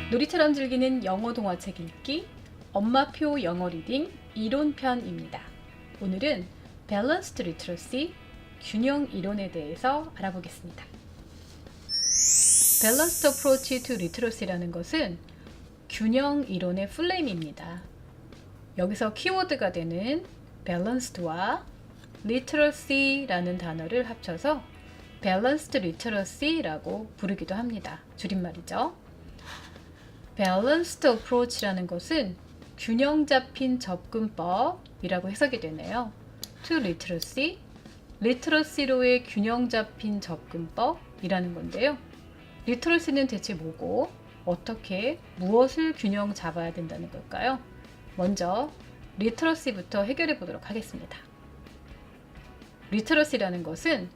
놀이처럼 즐기는 영어 동화책 읽기, 엄마표 영어 리딩 이론편입니다. 오늘은 Balanced Literacy, 균형 이론에 대해서 알아보겠습니다. Balanced Approach to Literacy라는 것은 균형 이론의 풀네임입니다. 여기서 키워드가 되는 Balanced와 Literacy라는 단어를 합쳐서 Balanced Literacy라고 부르기도 합니다. 줄임말이죠. Balanced Approach라는 것은 균형 잡힌 접근법이라고 해석이 되네요. To Literacy, Literacy로의 균형 잡힌 접근법이라는 건데요. Literacy는 대체 뭐고 어떻게 무엇을 균형 잡아야 된다는 걸까요? 먼저 Literacy부터 해결해 보도록 하겠습니다. Literacy라는 것은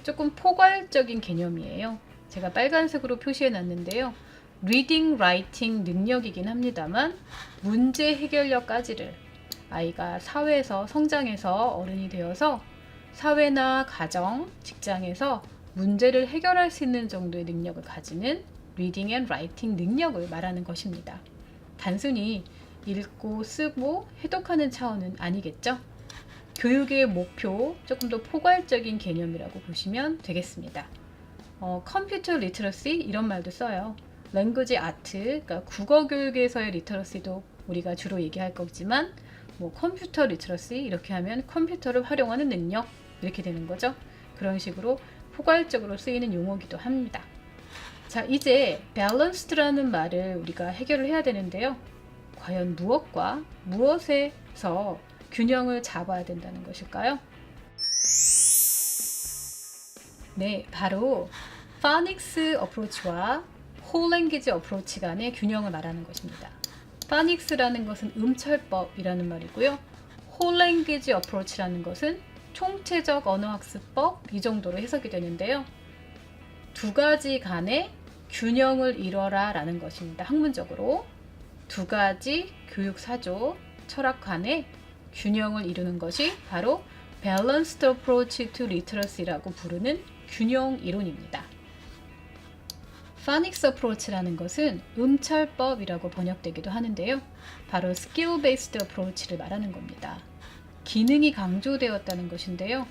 조금 포괄적인 개념이에요. 제가 빨간색으로 표시해 놨는데요. 리딩, 라이팅 능력이긴 합니다만 문제 해결력까지를 아이가 사회에서 성장해서 어른이 되어서 사회나 가정, 직장에서 문제를 해결할 수 있는 정도의 능력을 가지는 리딩 앤 라이팅 능력을 말하는 것입니다. 단순히 읽고 쓰고 해독하는 차원은 아니겠죠? 교육의 목표, 조금 더 포괄적인 개념이라고 보시면 되겠습니다. 컴퓨터 리터러시 이런 말도 써요. 랭귀지 아트, 그러니까 국어 교육에서의 리터러시도 우리가 주로 얘기할 거지만 컴퓨터 리터러시 이렇게 하면 컴퓨터를 활용하는 능력 이렇게 되는 거죠. 그런 식으로 포괄적으로 쓰이는 용어기도 합니다. 자, 이제 밸런스드라는 말을 우리가 해결을 해야 되는데요. 과연 무엇과 무엇에서 균형을 잡아야 된다는 것일까요? 네, 바로 파닉스 어프로치와 홀랭귀지 어프로치 간의 균형을 말하는 것입니다. 파닉스라는 것은 음철법이라는 말이고요. 홀랭귀지 어프로치라는 것은 총체적 언어학습법 이 정도로 해석이 되는데요. 두 가지 간의 균형을 이뤄라 라는 것입니다. 학문적으로 두 가지 교육사조, 철학 간의 균형을 이루는 것이 바로 Balanced Approach to Literacy라고 부르는 균형 이론입니다. 파닉스 어프로치라는 것은 음철법이라고 번역되기도 하는데요. 바로 Skill-Based Approach를 말하는 겁니다. 기능이 강조되었다는 것인데요.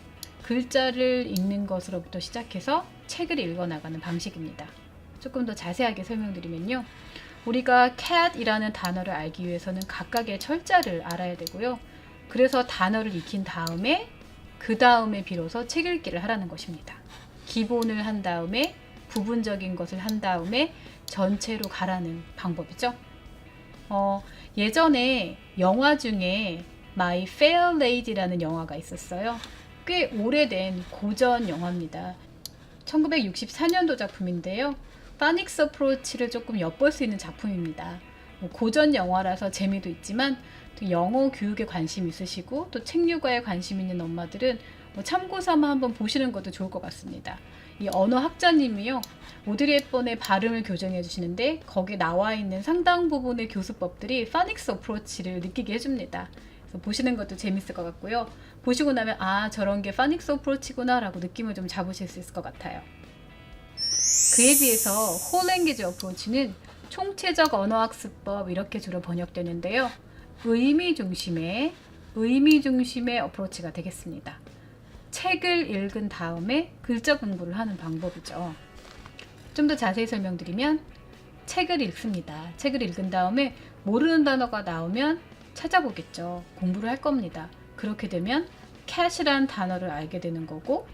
글자를 읽는 것으로부터 시작해서 책을 읽어나가는 방식입니다. 조금 더 자세하게 설명드리면요. 우리가 cat이라는 단어를 알기 위해서는 각각의 철자를 알아야 되고요. 그래서 단어를 익힌 다음에 그 다음에 비로소 책 읽기를 하라는 것입니다. 기본을 한 다음에 부분적인 것을 한 다음에 전체로 가라는 방법이죠. 예전에 영화 중에 My Fair Lady라는 영화가 있었어요. 꽤 오래된 고전 영화입니다. 1964년도 작품인데요. 파닉스 어프로치를 조금 엿볼 수 있는 작품입니다. 고전 영화라서 재미도 있지만 또 영어 교육에 관심 있으시고 또 책육아에 관심 있는 엄마들은 참고 삼아 한번 보시는 것도 좋을 것 같습니다. 이 언어학자님이요. 오드리 헵번의 발음을 교정해 주시는데 거기에 나와 있는 상당 부분의 교수법들이 파닉스 어프로치를 느끼게 해줍니다. 그래서 보시는 것도 재밌을 것 같고요. 보시고 나면 아 저런 게 파닉스 어프로치구나 라고 느낌을 좀 잡으실 수 있을 것 같아요. 그에 비해서 홀랭귀지 어프로치는 총체적 언어학습법 이렇게 주로 번역되는데요. 의미 중심의 어프로치가 되겠습니다. 책을 읽은 다음에 글자 공부를 하는 방법이죠. 좀 더 자세히 설명드리면 책을 읽습니다. 책을 읽은 다음에 모르는 단어가 나오면 찾아보겠죠. 공부를 할 겁니다. 그렇게 되면 cat이라는 단어를 알게 되는 거고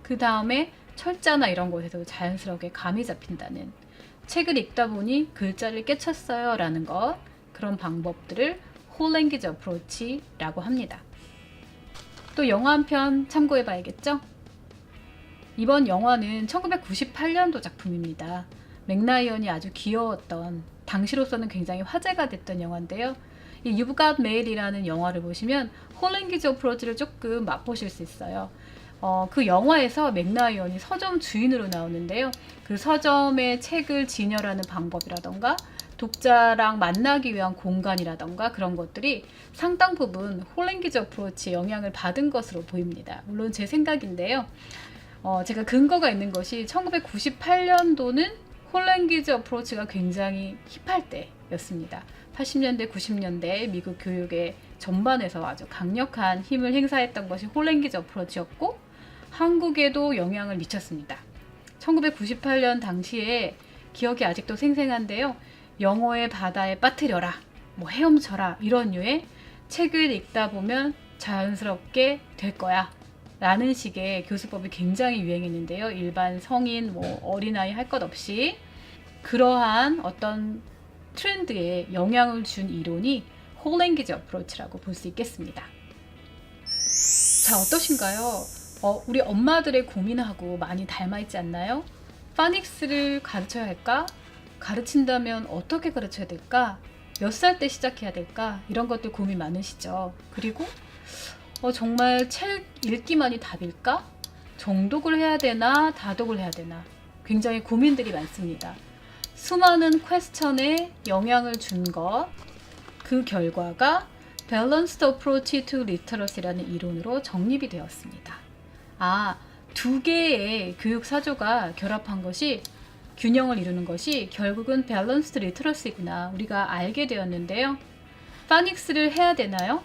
그 다음에 철자나 이런 곳에서 자연스럽게 감이 잡힌다는 책을 읽다 보니 글자를 깨쳤어요 라는 것 그런 방법들을 홀랭귀지 어프로치라고 합니다. 또 영화 한 편 참고해 봐야겠죠? 이번 영화는 1998년도 작품입니다. 맥 라이언이 아주 귀여웠던 당시로서는 굉장히 화제가 됐던 영화인데요. 이 You've Got Mail이라는 영화를 보시면 홀랭귀지 어프로치를 조금 맛보실 수 있어요. 그 영화에서 맥 라이언이 서점 주인으로 나오는데요. 그 서점의 책을 진열하는 방법이라던가 독자랑 만나기 위한 공간이라던가 그런 것들이 상당 부분 홀랭귀지 어프로치의 영향을 받은 것으로 보입니다. 물론 제 생각인데요. 제가 근거가 있는 것이 1998년도는 홀랭귀지 어프로치가 굉장히 힙할 때였습니다. 80년대, 90년대 미국 교육의 전반에서 아주 강력한 힘을 행사했던 것이 홀랭귀지 어프로치였고 한국에도 영향을 미쳤습니다. 1998년 당시에 기억이 아직도 생생한데요. 영어의 바다에 빠뜨려라, 뭐 헤엄쳐라 이런 류의 책을 읽다 보면 자연스럽게 될 거야 라는 식의 교수법이 굉장히 유행했는데요. 일반 성인, 뭐 어린아이 할 것 없이 그러한 어떤 트렌드에 영향을 준 이론이 홀랭귀지 어프로치라고 볼 수 있겠습니다. 자, 어떠신가요? 우리 엄마들의 고민하고 많이 닮아있지 않나요? 파닉스를 가르쳐야 할까? 가르친다면 어떻게 가르쳐야 될까? 몇 살 때 시작해야 될까? 이런 것들 고민 많으시죠? 그리고 정말 책 읽기만이 답일까? 정독을 해야 되나? 다독을 해야 되나? 굉장히 고민들이 많습니다. 수많은 퀘스천에 영향을 준 것, 그 결과가 Balanced Approach to Literacy라는 이론으로 정립이 되었습니다. 두 개의 교육 사조가 결합한 것이 균형을 이루는 것이 결국은 Balanced Literacy구나 우리가 알게 되었는데요. 파닉스를 해야 되나요?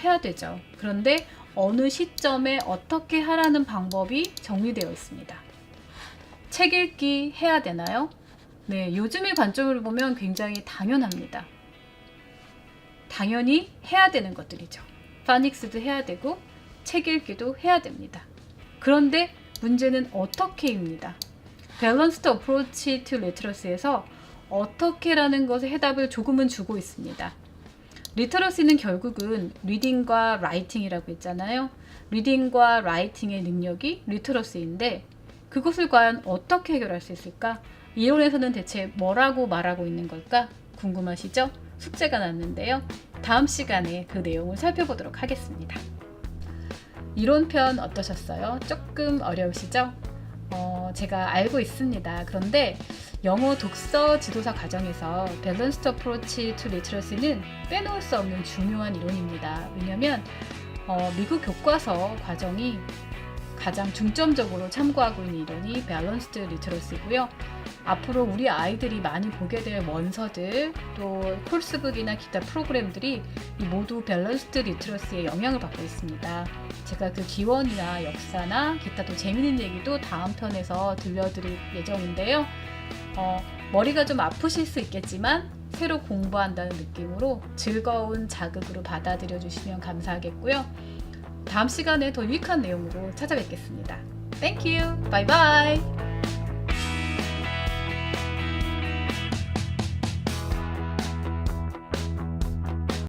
해야 되죠. 그런데 어느 시점에 어떻게 하라는 방법이 정리되어 있습니다. 책 읽기 해야 되나요? 네, 요즘의 관점으로 보면 굉장히 당연합니다. 당연히 해야 되는 것들이죠. 파닉스도 해야 되고 책 읽기도 해야 됩니다. 그런데 문제는 어떻게입니다. 밸런스드 어프로치 투 리터러시에서 어떻게라는 것에 해답을 조금은 주고 있습니다. 리터러시는 결국은 리딩과 라이팅이라고 했잖아요. 리딩과 라이팅의 능력이 리터러시인데 그것을 과연 어떻게 해결할 수 있을까? 이론에서는 대체 뭐라고 말하고 있는 걸까? 궁금하시죠? 숙제가 났는데요. 다음 시간에 그 내용을 살펴보도록 하겠습니다. 이론편 어떠셨어요? 조금 어려우시죠? 제가 알고 있습니다. 그런데 영어 독서 지도사 과정에서 Balanced Approach to Literacy는 빼놓을 수 없는 중요한 이론입니다. 왜냐하면 미국 교과서 과정이 가장 중점적으로 참고하고 있는 이론이 Balanced Literacy고요. 앞으로 우리 아이들이 많이 보게 될 원서들, 또 코र्스북이나 기타 프로그램들이 모두 Balanced Literacy에 영향을 받고 있습니다. 제가 그 기원이나 역사나 기타 또 재미있는 얘기도 다음 편에서 들려드릴 예정인데요. 머리가 좀 아프실 수 있겠지만 새로 공부한다는 느낌으로 즐거운 자극으로 받아들여 주시면 감사하겠고요. 다음 시간에 더 유익한 내용으로 찾아뵙겠습니다. Thank you. Bye bye.